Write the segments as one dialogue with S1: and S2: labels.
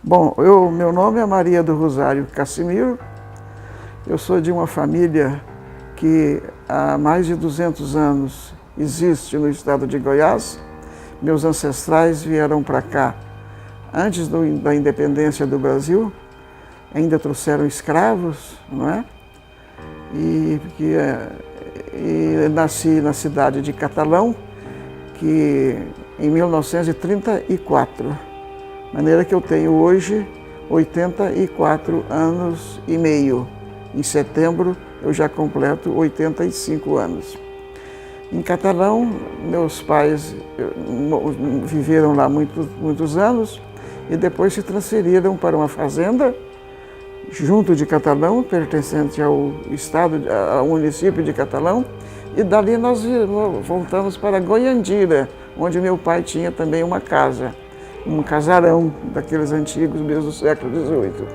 S1: Bom, meu nome é Maria do Rosário Cassimiro, eu sou de uma família que há mais de 200 anos existe no estado de Goiás. Meus ancestrais vieram para cá antes da independência do Brasil, ainda trouxeram escravos, não é? E nasci na cidade de Catalão, que em 1934, de maneira que eu tenho hoje 84 anos e meio. Em setembro eu já completo 85 anos. Em Catalão, meus pais viveram lá muitos anos e depois se transferiram para uma fazenda junto de Catalão, pertencente ao município de Catalão, e dali nós voltamos para Goiandira, onde meu pai tinha também uma casa, um casarão daqueles antigos mesmo do século XVIII.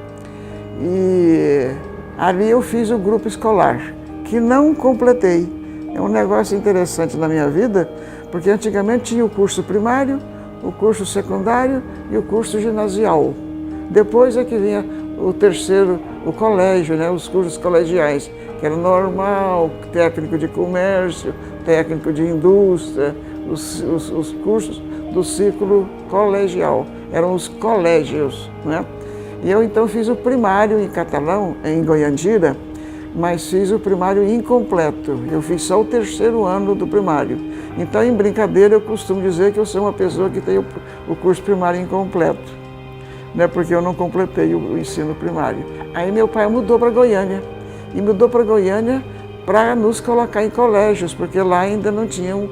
S1: E ali eu fiz o grupo escolar, que não completei. É um negócio interessante na minha vida, porque antigamente tinha o curso primário, o curso secundário e o curso ginasial. Depois é que vinha o terceiro, o colégio, né, os cursos colegiais, que era normal, técnico de comércio, técnico de indústria, os cursos do ciclo colegial, eram os colégios, né? E eu então fiz o primário em Catalão, em Goiandira, mas fiz o primário incompleto. Eu fiz só o terceiro ano do primário. Então, em brincadeira, eu costumo dizer que eu sou uma pessoa que tem o curso primário incompleto, né? Porque eu não completei o ensino primário. Aí meu pai mudou para Goiânia, e mudou para Goiânia para nos colocar em colégios, porque lá ainda não tinha um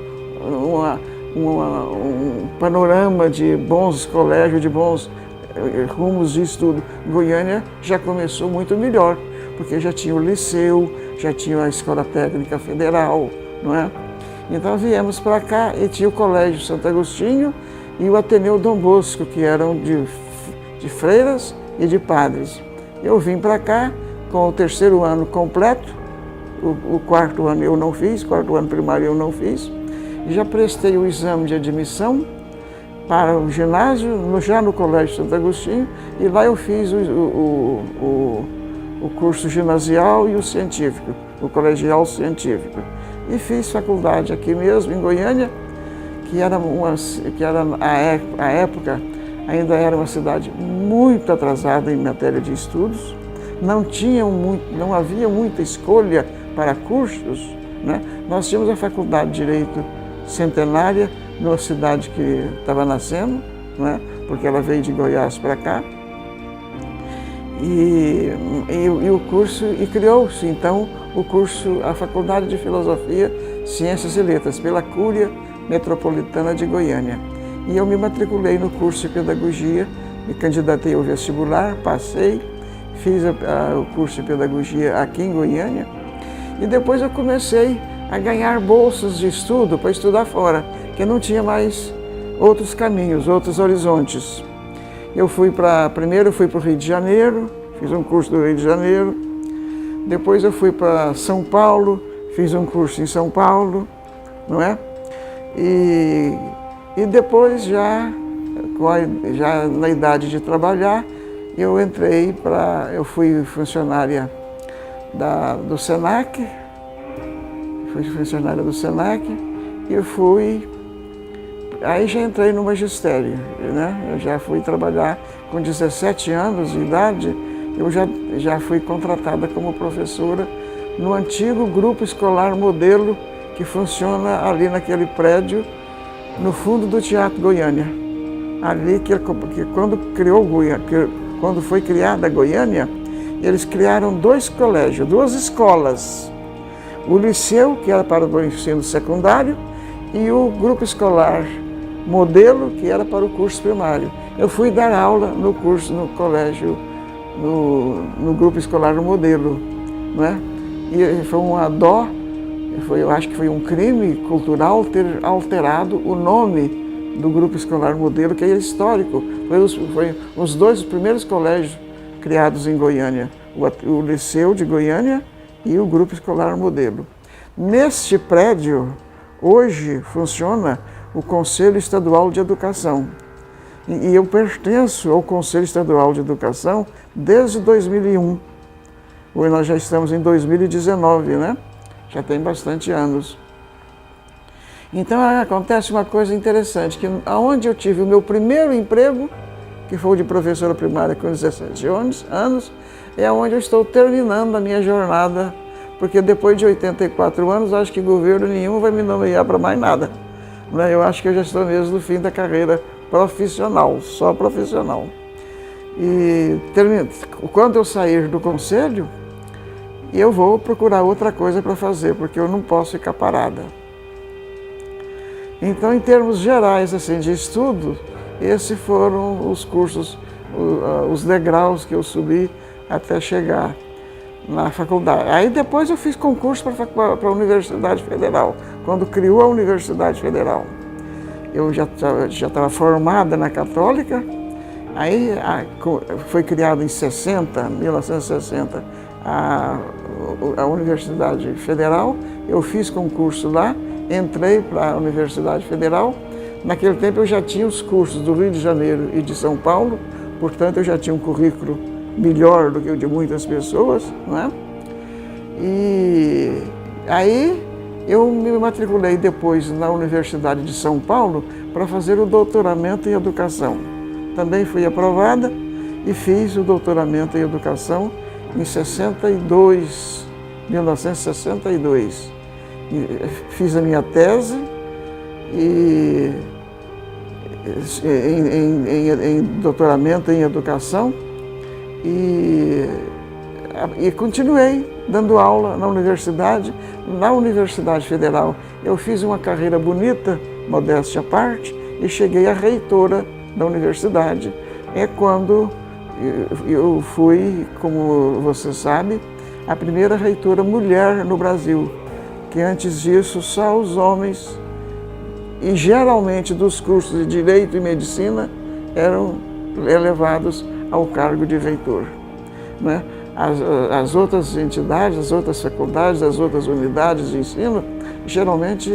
S1: panorama de bons colégios, de bons rumos de estudo. Goiânia já começou muito melhor, porque já tinha o liceu, já tinha a Escola Técnica Federal, não é? Então viemos para cá e tinha o Colégio Santo Agostinho e o Ateneu Dom Bosco, que eram de freiras e de padres. Eu vim para cá com o terceiro ano completo, o quarto ano eu não fiz, quarto ano primário eu não fiz, e já prestei o exame de admissão para o ginásio, já no Colégio Santo Agostinho, e lá eu fiz o curso ginasial e o científico, o colegial científico. E fiz faculdade aqui mesmo, em Goiânia, que era à época, ainda era uma cidade muito atrasada em matéria de estudos, não havia muita escolha para cursos, né? Nós tínhamos a Faculdade de Direito Centenária, numa cidade que estava nascendo, né? Porque ela veio de Goiás para cá, e o curso, e criou-se então a Faculdade de Filosofia, Ciências e Letras, pela Cúria Metropolitana de Goiânia. E eu me matriculei no curso de Pedagogia, me candidatei ao vestibular, passei, fiz o curso de Pedagogia aqui em Goiânia, e depois eu comecei a ganhar bolsas de estudo para estudar fora, que não tinha mais outros caminhos, outros horizontes. Primeiro eu fui para o Rio de Janeiro, fiz um curso do Rio de Janeiro, depois eu fui para São Paulo, fiz um curso em São Paulo, não é? E depois, já na idade de trabalhar, eu fui funcionária do Senac, e aí já entrei no magistério, né? Eu já fui trabalhar com 17 anos de idade, eu já fui contratada como professora no antigo grupo escolar modelo que funciona ali naquele prédio, no fundo do Teatro Goiânia. Ali que quando foi criada a Goiânia, eles criaram dois colégios, duas escolas. O liceu, que era para o ensino secundário, e o grupo escolar modelo, que era para o curso primário. Eu fui dar aula no colégio, no grupo escolar modelo, não é? E foi uma dó, eu acho que foi um crime cultural ter alterado o nome do grupo escolar modelo, que é histórico. Foi os dois primeiros colégios criados em Goiânia, o Liceu de Goiânia e o Grupo Escolar Modelo. Neste prédio, hoje, funciona o Conselho Estadual de Educação. E eu pertenço ao Conselho Estadual de Educação desde 2001. Hoje nós já estamos em 2019, né? Já tem bastante anos. Então acontece uma coisa interessante, que onde eu tive o meu primeiro emprego, que foi o de professora primária com 17 anos, é onde eu estou terminando a minha jornada, porque depois de 84 anos, acho que governo nenhum vai me nomear para mais nada. Eu acho que eu já estou mesmo no fim da carreira profissional, só profissional. E quando eu sair do conselho, eu vou procurar outra coisa para fazer, porque eu não posso ficar parada. Então, em termos gerais assim, de estudo, esses foram os cursos, os degraus que eu subi até chegar na faculdade. Aí depois eu fiz concurso para a Universidade Federal, quando criou a Universidade Federal. Eu já estava formada na Católica, aí foi criada em 1960, a Universidade Federal. Eu fiz concurso lá, entrei para a Universidade Federal. Naquele tempo eu já tinha os cursos do Rio de Janeiro e de São Paulo, portanto eu já tinha um currículo melhor do que o de muitas pessoas, não é? E aí eu me matriculei depois na Universidade de São Paulo para fazer o doutoramento em educação. Também fui aprovada e fiz o doutoramento em educação em 1962. Fiz a minha tese em doutoramento em educação e continuei dando aula na universidade. Na Universidade Federal eu fiz uma carreira bonita, modéstia à parte, e cheguei a reitora da universidade. É quando eu fui, como você sabe, a primeira reitora mulher no Brasil, que antes disso só os homens, e geralmente dos cursos de Direito e Medicina, eram elevados ao cargo de reitor, né? As outras entidades, as outras faculdades, as outras unidades de ensino, geralmente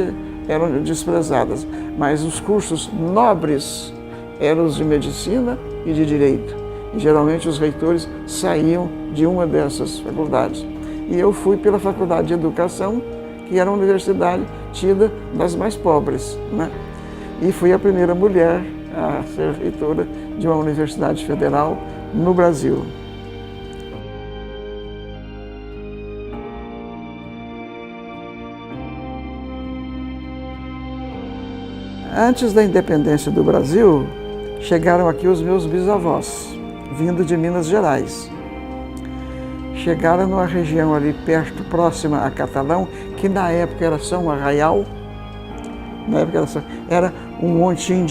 S1: eram desprezadas, mas os cursos nobres eram os de Medicina e de Direito. E geralmente os reitores saíam de uma dessas faculdades. E eu fui pela Faculdade de Educação, que era uma universidade tida das mais pobres, né? E fui a primeira mulher a ser reitora de uma universidade federal no Brasil. Antes da independência do Brasil, chegaram aqui os meus bisavós, vindo de Minas Gerais. Chegaram numa região ali perto, próxima a Catalão, que na época era São Arraial. Na época era um montinho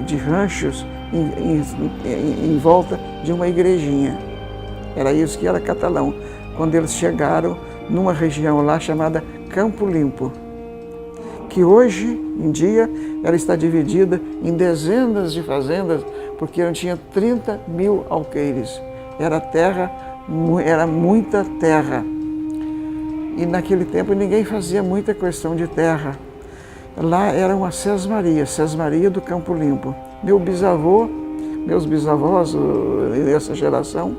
S1: de ranchos em volta de uma igrejinha. Era isso que era Catalão, quando eles chegaram numa região lá chamada Campo Limpo, que hoje em dia ela está dividida em dezenas de fazendas, porque ela tinha 30 mil alqueires. Era muita terra. E naquele tempo ninguém fazia muita questão de terra. Lá era uma sesmaria do Campo Limpo. Meus bisavós dessa geração,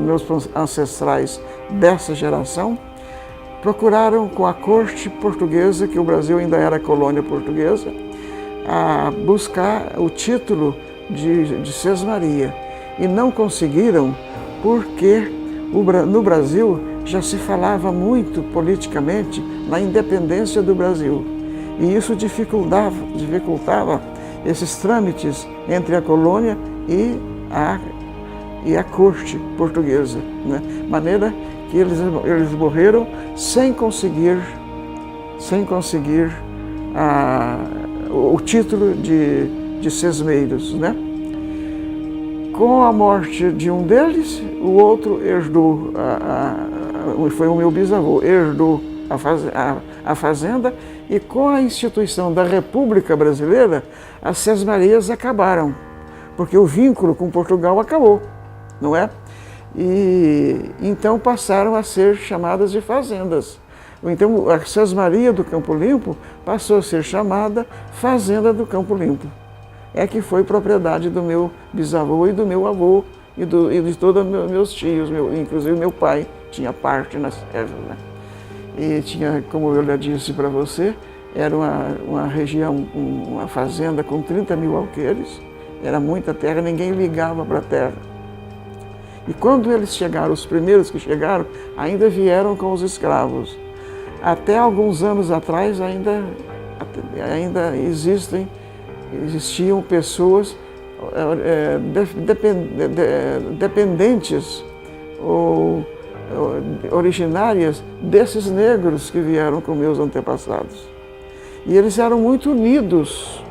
S1: meus ancestrais dessa geração, procuraram com a corte portuguesa, que o Brasil ainda era colônia portuguesa, a buscar o título de sesmaria. E não conseguiram, porque no Brasil já se falava muito politicamente na independência do Brasil. E isso dificultava esses trâmites entre a colônia e a corte portuguesa, né? Maneira que eles morreram sem conseguir o título de sesmeiros, né? Com a morte de um deles, o outro herdou, foi o meu bisavô, herdou a fazenda, e com a instituição da República Brasileira, as sesmarias acabaram, porque o vínculo com Portugal acabou, não é? E então passaram a ser chamadas de fazendas. Então a sesmaria do Campo Limpo passou a ser chamada Fazenda do Campo Limpo. é que foi propriedade do meu bisavô e do meu avô e de todos meus tios, inclusive meu pai tinha parte nas terras, né? E tinha, como eu já disse para você, era uma região, uma fazenda com 30 mil alqueires, era muita terra, ninguém ligava para a terra. E quando eles chegaram, os primeiros que chegaram, ainda vieram com os escravos. Até alguns anos atrás ainda existiam pessoas dependentes ou originárias desses negros que vieram com meus antepassados. E eles eram muito unidos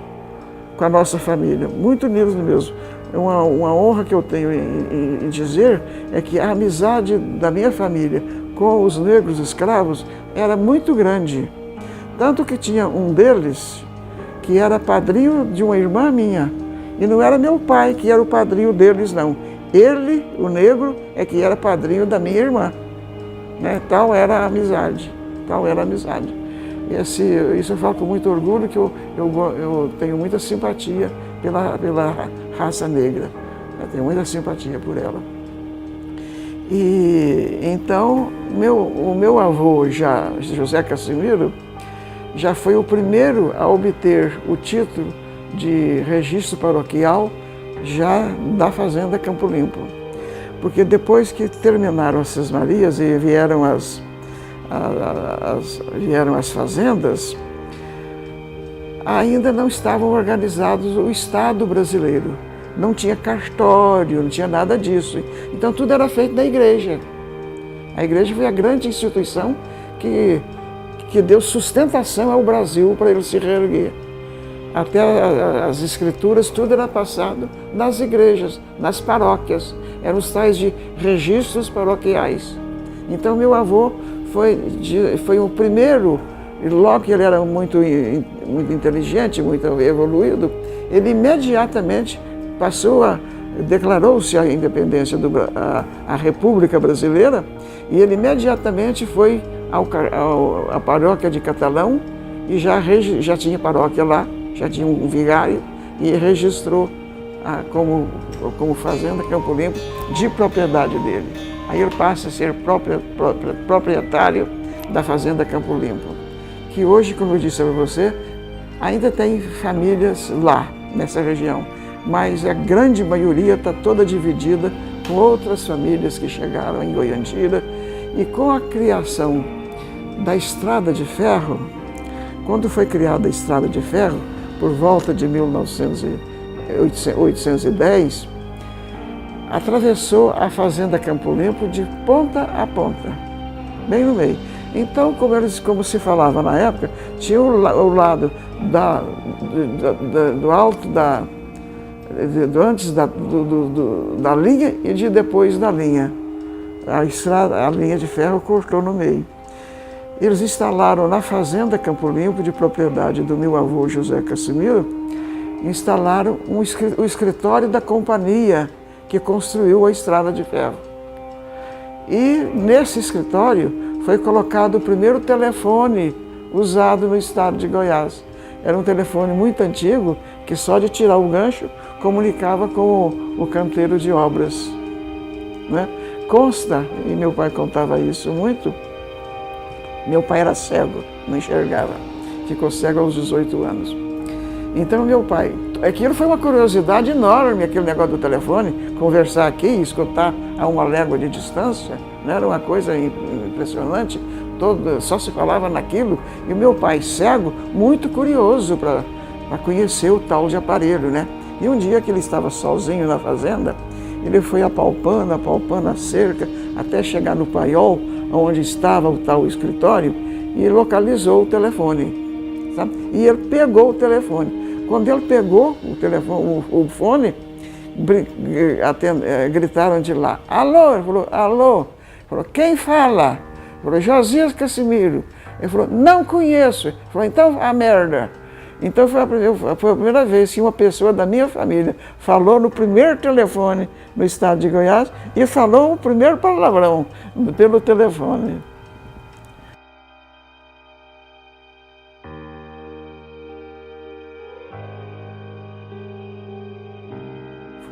S1: com a nossa família, muito unidos mesmo. Uma honra que eu tenho em dizer é que a amizade da minha família com os negros escravos era muito grande. Tanto que tinha um deles que era padrinho de uma irmã minha. E não era meu pai que era o padrinho deles, não. Ele, o negro, é que era padrinho da minha irmã. Né? Tal era a amizade, tal era a amizade. Isso eu falo com muito orgulho, que eu tenho muita simpatia pela raça negra. Eu tenho muita simpatia por ela. E então, o meu avô, José Cassimiro, já foi o primeiro a obter o título de registro paroquial já da Fazenda Campo Limpo. Porque depois que terminaram as Sesmarias e vieram as fazendas, ainda não estavam organizados o Estado brasileiro. Não tinha cartório, não tinha nada disso. Então tudo era feito na igreja. A igreja foi a grande instituição que deu sustentação ao Brasil para ele se reerguer. Até as escrituras, tudo era passado nas igrejas, nas paróquias. Eram os tais de registros paroquiais. Então meu avô foi o primeiro, e logo que ele era muito inteligente, muito evoluído, ele imediatamente declarou-se a independência, a República Brasileira, e ele imediatamente foi à paróquia de Catalão, e já tinha paróquia lá, já tinha um vigário, e registrou como Fazenda Campo Limpo de propriedade dele. Aí ele passa a ser proprietário da Fazenda Campo Limpo, que hoje, como eu disse para você, ainda tem famílias lá, nessa região, mas a grande maioria está toda dividida com outras famílias que chegaram em Goiantira. E com a criação da Estrada de Ferro, quando foi criada a Estrada de Ferro, por volta de 1810, atravessou a Fazenda Campo Limpo de ponta a ponta, bem no meio. Então, como se falava na época, tinha o lado do alto antes da linha e de depois da linha. A linha de ferro cortou no meio. Eles instalaram na Fazenda Campo Limpo, de propriedade do meu avô José Cassimiro, instalaram o escritório da companhia que construiu a Estrada de Ferro. E nesse escritório foi colocado o primeiro telefone usado no estado de Goiás. Era um telefone muito antigo, que só de tirar o gancho comunicava com o canteiro de obras. Né? Consta, e meu pai contava isso muito, meu pai era cego, não enxergava, ficou cego aos 18 anos. Então meu pai, aquilo foi uma curiosidade enorme, aquele negócio do telefone, conversar aqui, escutar a uma légua de distância, né? Era uma coisa impressionante, só se falava naquilo, e meu pai, cego, muito curioso para conhecer o tal de aparelho, né? E um dia que ele estava sozinho na fazenda, ele foi apalpando a cerca, até chegar no paiol, onde estava o tal escritório, e localizou o telefone, sabe? E ele pegou o telefone. Quando ele pegou o fone, gritaram de lá, alô? Ele falou, alô? Ele falou, quem fala? Ele falou, Josias Cassimiro. Ele falou, não conheço. Ele falou, então a merda. Então foi a primeira vez que uma pessoa da minha família falou no primeiro telefone no estado de Goiás e falou o primeiro palavrão pelo telefone.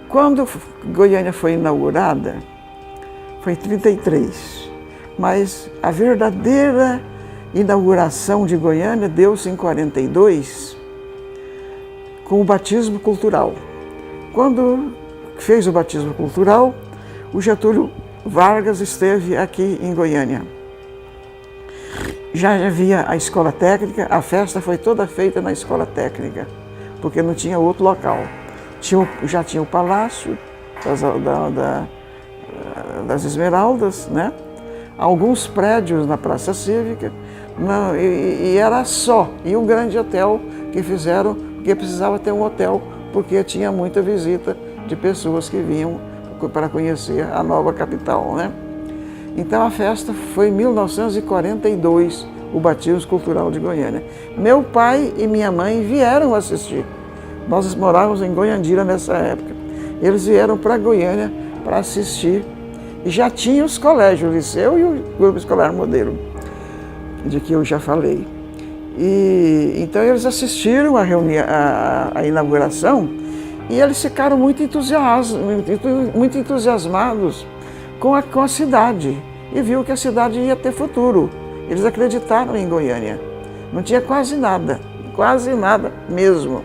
S1: Quando Goiânia foi inaugurada, foi em 33, mas a verdadeira inauguração de Goiânia deu-se em 42, com o batismo cultural. Quando fez o batismo cultural, o Getúlio Vargas esteve aqui em Goiânia. Já havia a escola técnica, a festa foi toda feita na escola técnica, porque não tinha outro local. Já tinha o Palácio das Esmeraldas, né? Alguns prédios na Praça Cívica, e era só, e um grande hotel que fizeram, porque precisava ter um hotel, porque tinha muita visita de pessoas que vinham para conhecer a nova capital, né? Então a festa foi em 1942, o batismo cultural de Goiânia. Meu pai e minha mãe vieram assistir. Nós morávamos em Goiandira nessa época. Eles vieram para Goiânia para assistir. E já tinha os colégios, o Liceu e o Grupo Escolar Modelo, de que eu já falei. E então eles assistiram a inauguração e eles ficaram muito entusiasmados com a cidade e viu que a cidade ia ter futuro. Eles acreditaram em Goiânia. Não tinha quase nada mesmo.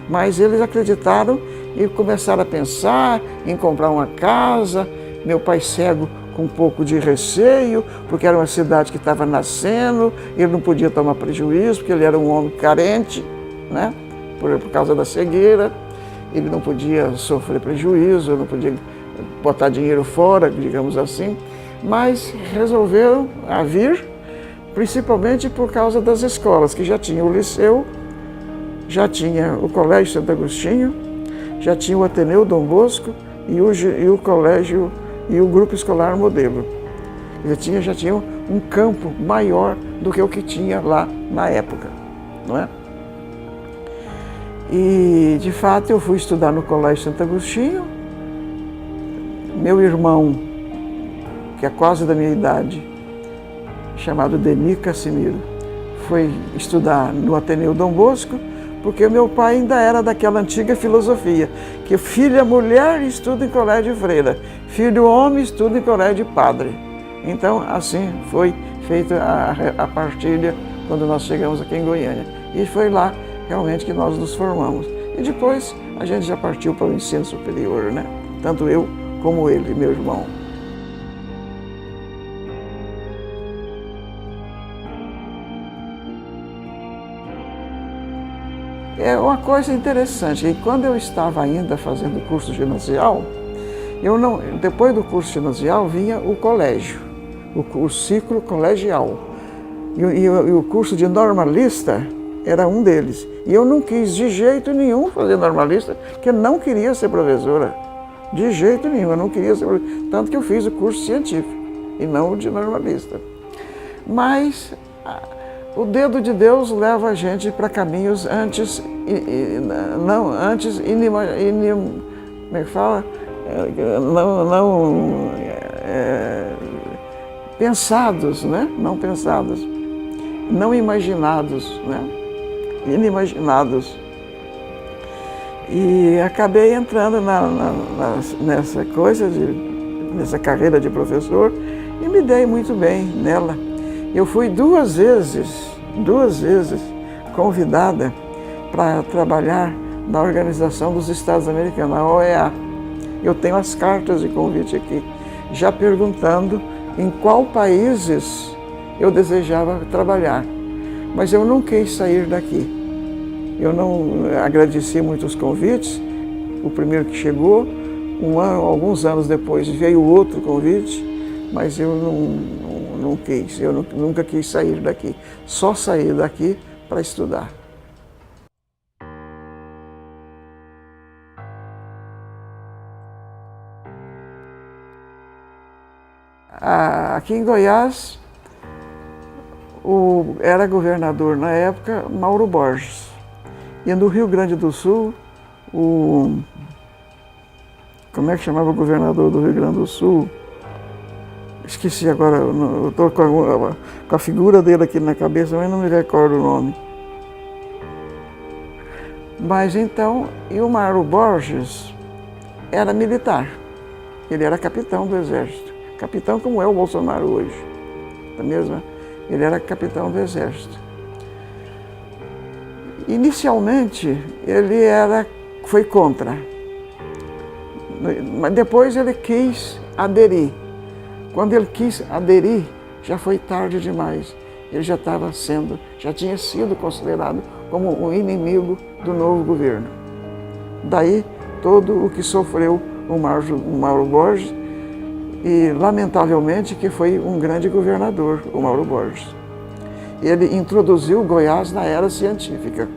S1: Mas eles acreditaram e começaram a pensar em comprar uma casa. Meu pai cego com um pouco de receio, porque era uma cidade que estava nascendo, ele não podia tomar prejuízo, porque ele era um homem carente, né? Por causa da cegueira. Ele não podia sofrer prejuízo, não podia botar dinheiro fora, digamos assim. Mas resolveram vir, principalmente por causa das escolas, que já tinha o Liceu, já tinha o Colégio Santo Agostinho, já tinha o Ateneu Dom Bosco e o Colégio e o Grupo Escolar Modelo. Já tinha um campo maior do que o que tinha lá na época, não é? E, de fato, eu fui estudar no Colégio Santo Agostinho. Meu irmão, que é quase da minha idade, chamado Deni Cassimiro, foi estudar no Ateneu Dom Bosco, porque o meu pai ainda era daquela antiga filosofia, que filho mulher estuda em colégio de freira, filho homem estuda em colégio de padre. Então, assim foi feita a partilha quando nós chegamos aqui em Goiânia. E foi lá realmente que nós nos formamos. E depois a gente já partiu para o ensino superior, né? Tanto eu como ele, meu irmão. É uma coisa interessante, que quando eu estava ainda fazendo o curso ginasial, depois do curso ginasial vinha o colégio, o ciclo colegial. E o curso de normalista era um deles. E eu não quis de jeito nenhum fazer normalista, porque eu não queria ser professora. De jeito nenhum, eu não queria ser professora. Tanto que eu fiz o curso científico e não o de normalista. Mas o dedo de Deus leva a gente para caminhos pensados, né? Não pensados, não imaginados, né? Inimaginados. E acabei entrando nessa carreira de professor e me dei muito bem nela. Eu fui duas vezes convidada para trabalhar na Organização dos Estados Americanos, a OEA. Eu tenho as cartas de convite aqui, já perguntando em qual países eu desejava trabalhar. Mas eu não quis sair daqui. Eu não agradeci muito os convites. O primeiro que chegou, alguns anos depois veio outro convite, mas eu não quis, nunca quis sair daqui. Só saí daqui para estudar. Aqui em Goiás, era governador na época Mauro Borges. E no Rio Grande do Sul, como é que chamava o governador do Rio Grande do Sul? Esqueci agora, eu estou com a figura dele aqui na cabeça, mas não me recordo o nome. Mas então, e o Mauro Borges era militar. Ele era capitão do Exército. Capitão como é o Bolsonaro hoje. Tá mesmo? Ele era capitão do Exército. Inicialmente, ele foi contra. Mas depois ele quis aderir. Quando ele quis aderir, já foi tarde demais. Ele já tinha sido considerado como um inimigo do novo governo. Daí, todo o que sofreu o Mauro Borges, e lamentavelmente que foi um grande governador, o Mauro Borges. Ele introduziu Goiás na era científica.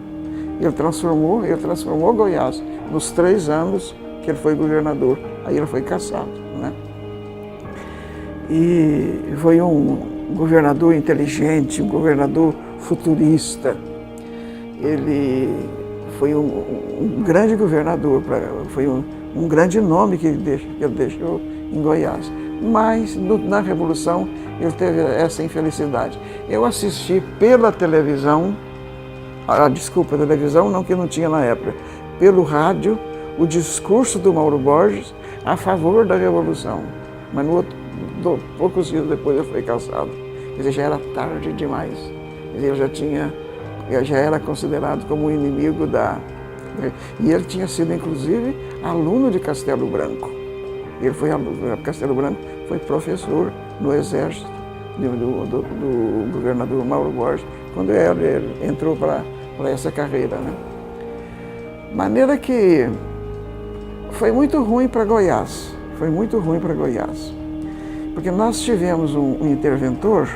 S1: Ele transformou Goiás nos 3 anos que ele foi governador. Aí ele foi cassado, né? E foi um governador inteligente, um governador futurista. Ele foi um grande governador, foi um grande nome que ele deixou em Goiás. Mas na Revolução ele teve essa infelicidade. Eu assisti pela televisão, televisão não, que não tinha na época, pelo rádio, o discurso do Mauro Borges a favor da Revolução. Mas poucos dias depois ele foi cassado. Quer dizer, já era tarde demais. Quer dizer, ele já era considerado como um inimigo E ele tinha sido, inclusive, aluno de Castelo Branco. Ele foi aluno, Castelo Branco foi professor no Exército do governador Mauro Borges, quando ele entrou para essa carreira, né? Maneira que foi muito ruim para Goiás, porque nós tivemos um interventor,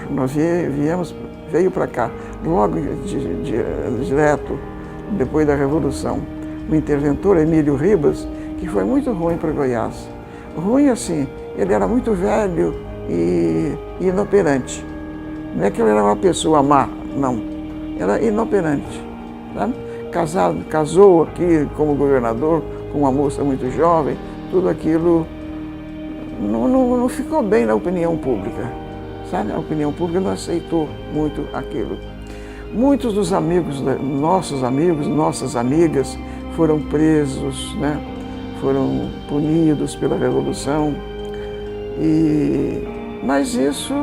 S1: veio para cá logo direto, depois da Revolução, o interventor Emílio Ribas, que foi muito ruim para Goiás. Ruim assim, ele era muito velho e inoperante. Não é que ele era uma pessoa má, não. Era inoperante. Sabe? Casou aqui como governador com uma moça muito jovem, tudo aquilo não ficou bem na opinião pública. Sabe? A opinião pública não aceitou muito aquilo. Muitos dos nossos amigos, nossas amigas, foram presos, né? Foram punidos pela Revolução. Mas isso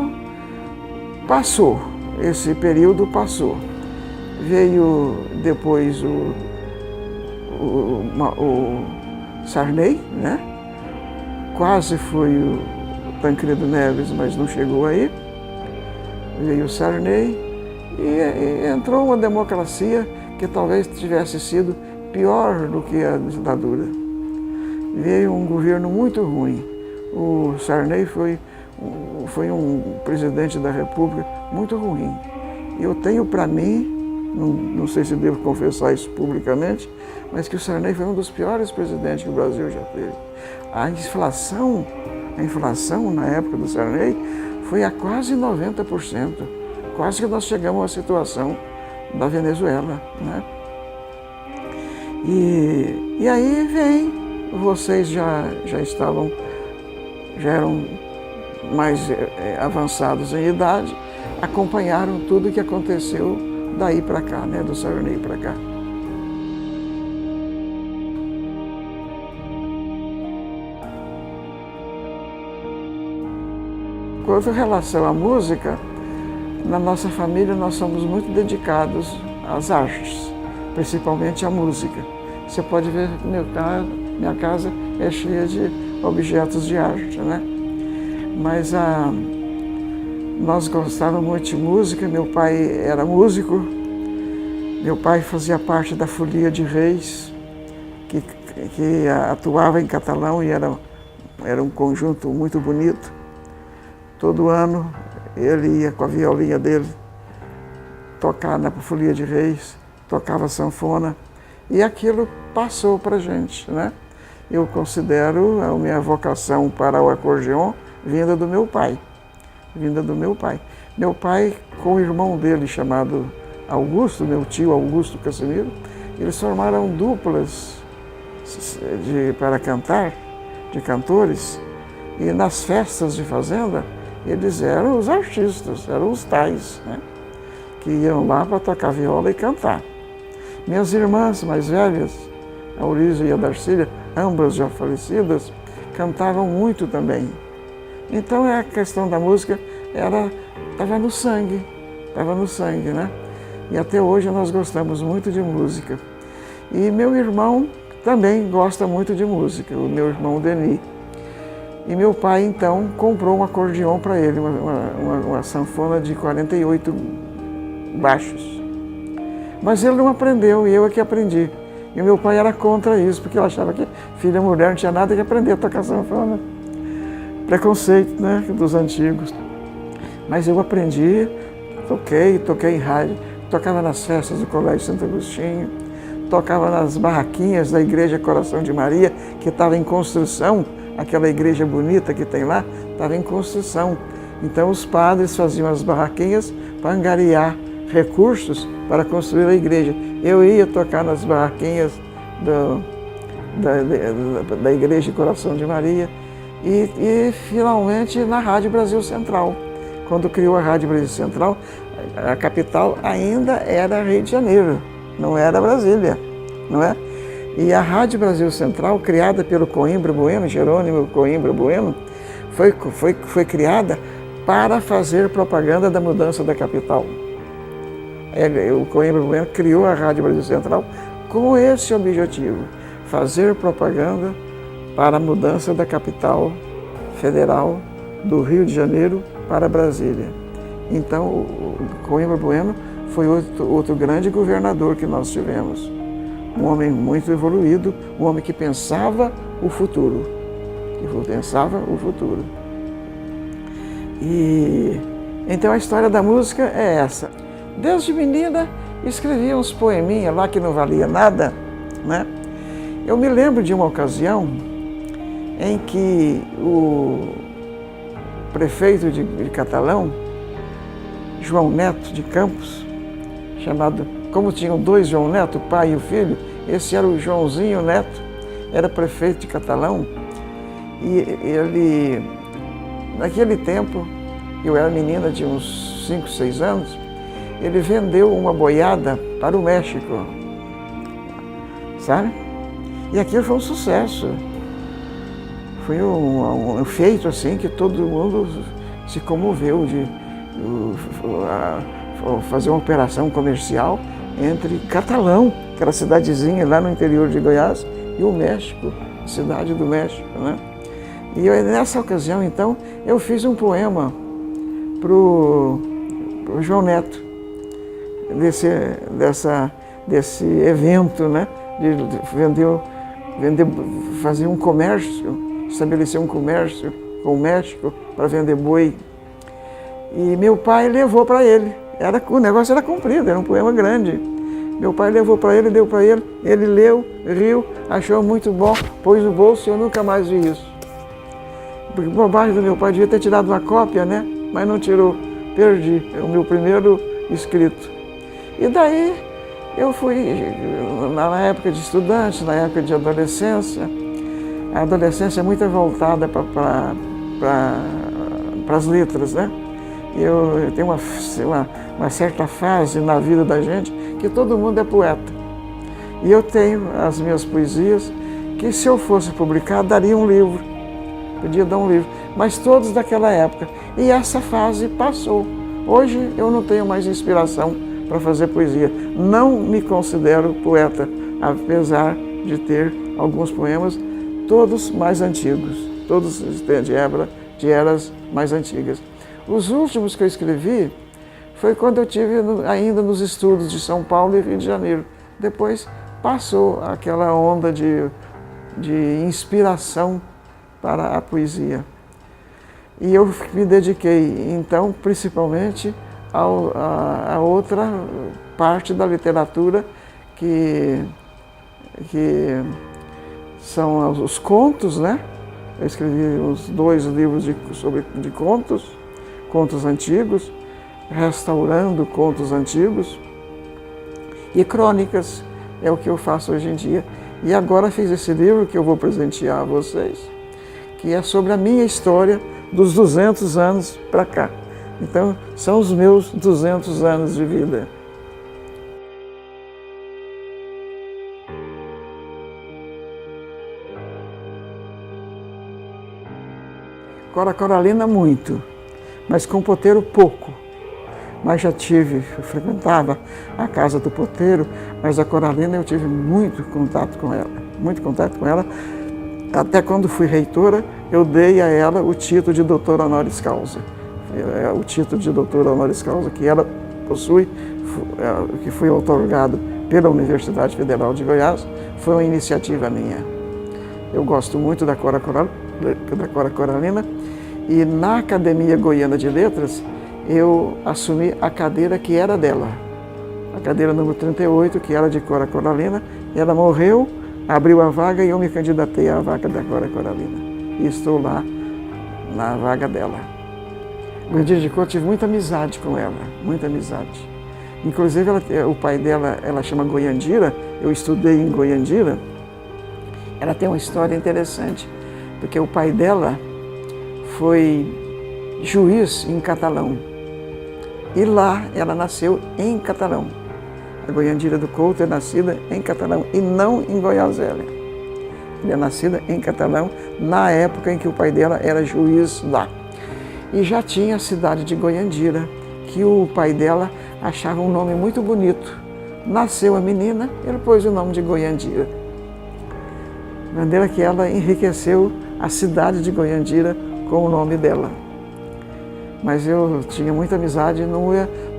S1: passou, esse período passou. Veio depois o Sarney, né? Quase foi o Tancredo Neves, mas não chegou aí. Veio o Sarney e entrou uma democracia que talvez tivesse sido pior do que a ditadura. Veio um governo muito ruim. O Sarney foi um presidente da República muito ruim. Eu tenho para mim, não sei se devo confessar isso publicamente, mas que o Sarney foi um dos piores presidentes que o Brasil já teve. A inflação na época do Sarney foi a quase 90%. Quase que nós chegamos à situação da Venezuela, né? E aí vocês já eram mais avançados em idade, acompanharam tudo o que aconteceu daí para cá, né, do Sarney para cá. Quanto relação à música, na nossa família nós somos muito dedicados às artes, principalmente à música. Você pode ver que minha casa é cheia de objetos de arte, né? Mas nós gostávamos muito de música, meu pai era músico, meu pai fazia parte da Folia de Reis, que atuava em Catalão e era um conjunto muito bonito. Todo ano ele ia com a violinha dele tocar na Folia de Reis, tocava sanfona, e aquilo passou para a gente, né? Eu considero a minha vocação para o acordeon vinda do meu pai. Meu pai, com o irmão dele chamado Augusto, meu tio Augusto Casimiro, eles formaram duplas para cantar, de cantores, e nas festas de fazenda, eles eram os artistas, eram os tais, né? Que iam lá para tocar viola e cantar. Minhas irmãs mais velhas a Orísia e a Darcília, ambas já falecidas, cantavam muito também. Então a questão da música estava no sangue, né? E até hoje nós gostamos muito de música. E meu irmão também gosta muito de música, o meu irmão Denis. E meu pai então comprou um acordeão para ele, uma sanfona de 48 baixos. Mas ele não aprendeu e eu é que aprendi. E meu pai era contra isso, porque ele achava que filha mulher não tinha nada que aprender a tocar sanfona. Preconceito, né, dos antigos. Mas eu aprendi, toquei em rádio, tocava nas festas do Colégio Santo Agostinho, tocava nas barraquinhas da Igreja Coração de Maria, que estava em construção, aquela igreja bonita que tem lá, estava em construção. Então os padres faziam as barraquinhas para angariar recursos para construir a igreja. Eu ia tocar nas barraquinhas da Igreja Coração de Maria e finalmente na Rádio Brasil Central. Quando criou a Rádio Brasil Central, a capital ainda era Rio de Janeiro, não era Brasília, não é? E a Rádio Brasil Central, criada pelo Coimbra Bueno, Jerônimo Coimbra Bueno, foi criada para fazer propaganda da mudança da capital. O Coimbra Bueno criou a Rádio Brasil Central com esse objetivo, fazer propaganda para a mudança da capital federal do Rio de Janeiro para Brasília. Então, o Coimbra Bueno foi outro grande governador que nós tivemos. Um homem muito evoluído, um homem que pensava o futuro. E então a história da música é essa. Desde menina, escrevia uns poeminhas lá que não valia nada, né? Eu me lembro de uma ocasião em que o prefeito de Catalão, João Neto de Campos, como tinham dois João Neto, o pai e o filho, esse era o Joãozinho Neto, era prefeito de Catalão, e ele, naquele tempo, eu era menina de uns 5, 6 anos, ele vendeu uma boiada para o México, sabe? E aquilo foi um sucesso. Foi um feito assim que todo mundo se comoveu de fazer uma operação comercial entre Catalão, aquela cidadezinha lá no interior de Goiás, e o México, a cidade do México, né? E nessa ocasião, então, eu fiz um poema pro João Neto, desse evento, né? De fazer um comércio, estabelecer um comércio com o México para vender boi. E meu pai levou para ele. O negócio era comprido, era um poema grande. Meu pai levou para ele, deu para ele leu, riu, achou muito bom, pôs no bolso e eu nunca mais vi isso. Porque bobagem do meu pai, devia ter tirado uma cópia, né? Mas não tirou, perdi, é o meu primeiro escrito. E daí eu fui, na época de estudante, na época de adolescência, a adolescência é muito voltada para as letras, né? Eu tenho uma certa fase na vida da gente que todo mundo é poeta. E eu tenho as minhas poesias que, se eu fosse publicar, daria um livro. Podia dar um livro. Mas todos daquela época. E essa fase passou. Hoje eu não tenho mais inspiração para fazer poesia. Não me considero poeta, apesar de ter alguns poemas, todos mais antigos. Todos de eras mais antigas. Os últimos que eu escrevi foi quando eu estive ainda nos estudos de São Paulo e Rio de Janeiro. Depois passou aquela onda de inspiração para a poesia. E eu me dediquei, então, principalmente a outra parte da literatura que são os contos, né? Eu escrevi os 2 livros de contos antigos, restaurando contos antigos, e crônicas, é o que eu faço hoje em dia. E agora fiz esse livro que eu vou presentear a vocês, que é sobre a minha história dos 200 anos para cá. Então, são os meus 200 anos de vida. Cora coralina muito, mas com poteiro pouco. Mas eu frequentava a casa do poteiro, mas a coralina eu tive muito contato com ela. Até quando fui reitora, eu dei a ela o título de doutora honoris causa. O título de doutora honoris causa que ela possui, que foi outorgado pela Universidade Federal de Goiás, foi uma iniciativa minha. Eu gosto muito da Cora coralina e na Academia Goiana de Letras eu assumi a cadeira que era dela, a cadeira número 38, que era de Cora coralina. Ela morreu, abriu a vaga e eu me candidatei à vaga da Cora coralina. E estou lá na vaga dela. Goiandira de Cor, tive muita amizade com ela, muita amizade. Inclusive, o pai dela, ela chama Goiandira, eu estudei em Goiandira. Ela tem uma história interessante, porque o pai dela foi juiz em Catalão. E lá ela nasceu em Catalão. A Goiandira do Couto é nascida em Catalão e não em Goiás Velha. Ela é nascida em Catalão na época em que o pai dela era juiz lá. E já tinha a cidade de Goiandira, que o pai dela achava um nome muito bonito. Nasceu a menina, ele pôs o nome de Goiandira. De maneira que ela enriqueceu a cidade de Goiandira com o nome dela. Mas eu tinha muita amizade,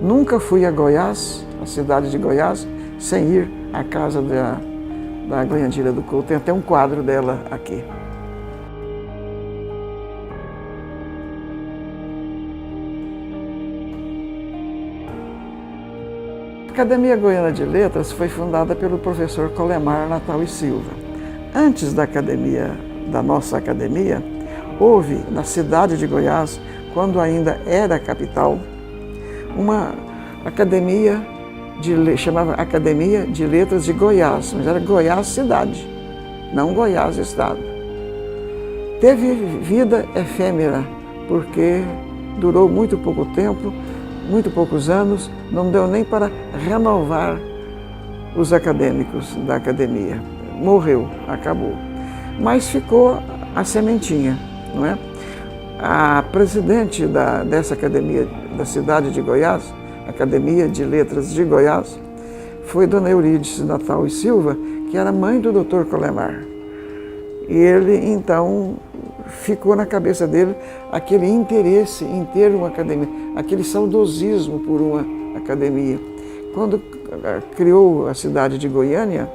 S1: nunca fui a Goiás, a cidade de Goiás, sem ir à casa da Goiandira do Couto. Tem até um quadro dela aqui. A Academia Goiana de Letras foi fundada pelo professor Colemar Natal e Silva. Antes da nossa academia, houve na cidade de Goiás, quando ainda era capital, uma academia chamava Academia de Letras de Goiás, mas era Goiás cidade, não Goiás estado. Teve vida efêmera, porque durou muito pouco tempo, muito poucos anos, não deu nem para renovar os acadêmicos da academia. Morreu, acabou. Mas ficou a sementinha, não é? A presidente dessa academia da cidade de Goiás, Academia de Letras de Goiás, foi Dona Eurídice Natal e Silva, que era mãe do Dr. Colemar. E ele, então, ficou na cabeça dele aquele interesse em ter uma academia, aquele saudosismo por uma academia. Quando criou a cidade de Goiânia,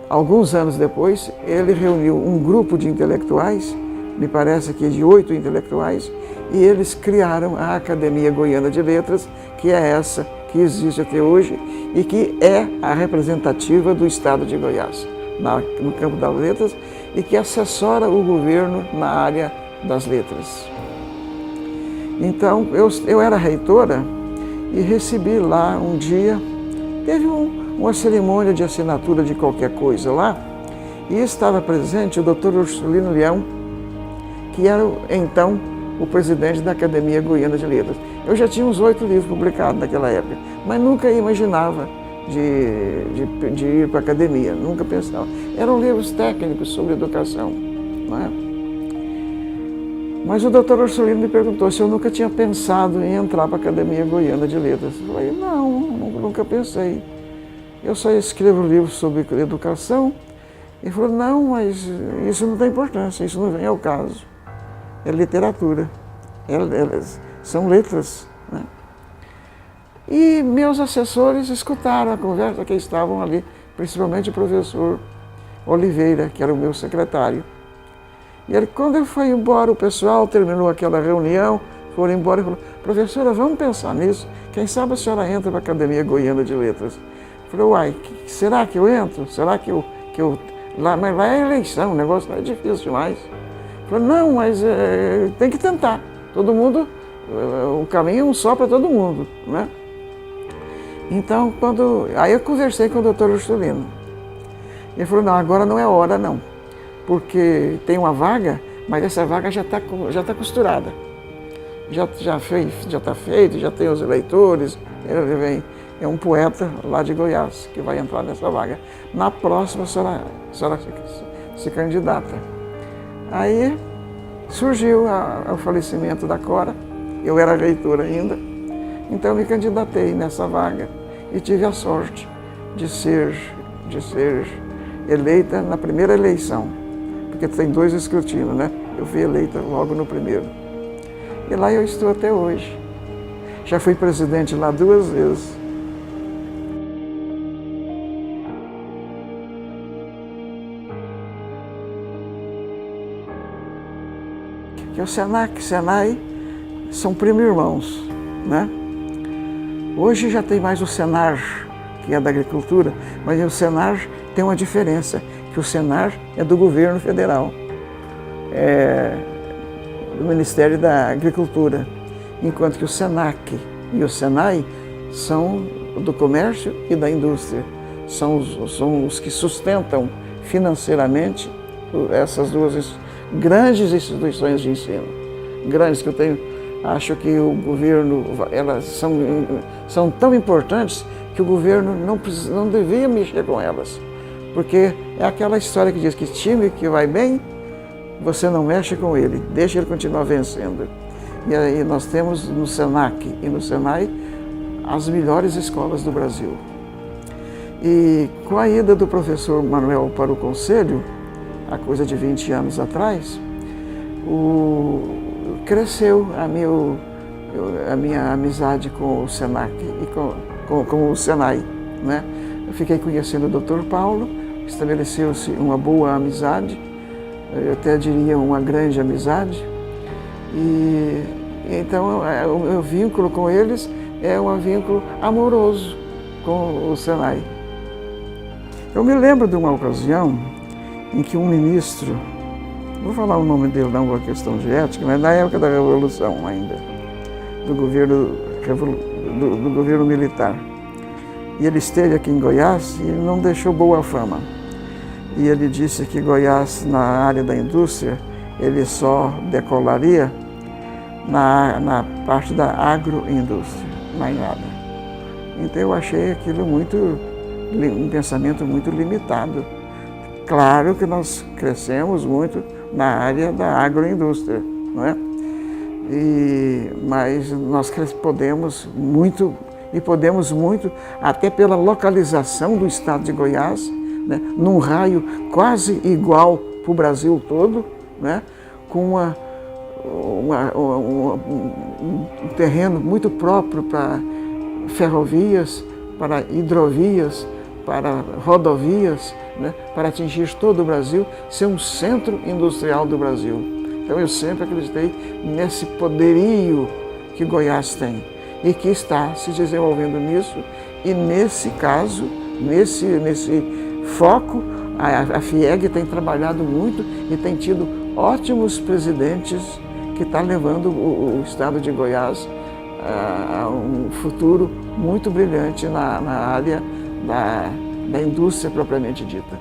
S1: alguns anos depois, ele reuniu um grupo de intelectuais, me parece que de 8 intelectuais, e eles criaram a Academia Goiana de Letras, que é essa que existe até hoje e que é a representativa do estado de Goiás, no campo das letras, e que assessora o governo na área das letras. Então, eu era reitora e recebi lá um dia, teve uma cerimônia de assinatura de qualquer coisa lá, e estava presente o Dr. Ursulino Leão, que era então o presidente da Academia Goiana de Letras. Eu já tinha uns 8 livros publicados naquela época, mas nunca imaginava de ir para a academia, nunca pensava. Eram livros técnicos sobre educação, não é? Mas o doutor Ursulino me perguntou se eu nunca tinha pensado em entrar para a Academia Goiana de Letras. Eu falei, não, nunca pensei. Eu só escrevo livros sobre educação. Ele falou, não, mas isso não tem importância, isso não vem ao caso. É literatura, são letras, né? E meus assessores escutaram a conversa que estavam ali, principalmente o professor Oliveira, que era o meu secretário. E ele, quando ele foi embora, o pessoal terminou aquela reunião, foram embora e falou, professora, vamos pensar nisso, quem sabe a senhora entra para a Academia Goiana de Letras. Eu falei, uai, será que eu entro? Será que eu mas lá é eleição, o negócio é difícil demais. Eu falei, não, mas tem que tentar, todo mundo, o caminho é um só para todo mundo, né? Então, aí eu conversei com o doutor Ursulino. Ele falou, não, agora não é hora não, porque tem uma vaga, mas essa vaga já está costurada. Já está feito, já tem os eleitores, é um poeta lá de Goiás que vai entrar nessa vaga. Na próxima, a senhora se candidata. Aí surgiu o falecimento da Cora, eu era reitor ainda, então eu me candidatei nessa vaga e tive a sorte de ser eleita na primeira eleição, porque tem 2 escrutínios, né? Eu fui eleita logo no primeiro. E lá eu estou até hoje. Já fui presidente lá 2 vezes. Que o Senac e o Senai são primo-irmãos, né? Hoje já tem mais o Senar, que é da agricultura, mas o Senar tem uma diferença, que o Senar é do governo federal, é do Ministério da Agricultura, enquanto que o Senac e o Senai são do comércio e da indústria, são os que sustentam financeiramente essas 2 grandes instituições de ensino, grandes que eu acho que o governo, elas são tão importantes que o governo não devia mexer com elas, porque é aquela história que diz que time que vai bem, você não mexe com ele, deixa ele continuar vencendo. E aí nós temos no Senac e no Senai as melhores escolas do Brasil. E com a ida do professor Manuel para o Conselho, há coisa de 20 anos atrás, cresceu a minha amizade com o Senac e com o Senai, né? Eu fiquei conhecendo o Dr. Paulo, estabeleceu-se uma boa amizade, eu até diria uma grande amizade, e então o meu vínculo com eles é um vínculo amoroso com o Senai. Eu me lembro de uma ocasião em que um ministro, não vou falar o nome dele não, uma questão de ética, mas na época da Revolução ainda, do governo militar. E ele esteve aqui em Goiás e não deixou boa fama. E ele disse que Goiás, na área da indústria, ele só decolaria na parte da agroindústria, mais nada. Então eu achei aquilo um pensamento muito limitado. Claro que nós crescemos muito na área da agroindústria, não é? Mas nós podemos muito até pela localização do estado de Goiás, né, num raio quase igual para o Brasil todo, né, com um terreno muito próprio para ferrovias, para hidrovias, para rodovias, né, para atingir todo o Brasil, ser um centro industrial do Brasil. Então eu sempre acreditei nesse poderio que Goiás tem e que está se desenvolvendo nisso, e nesse caso, nesse foco, a FIEG tem trabalhado muito e tem tido ótimos presidentes que estão levando o estado de Goiás a um futuro muito brilhante na área da indústria propriamente dita.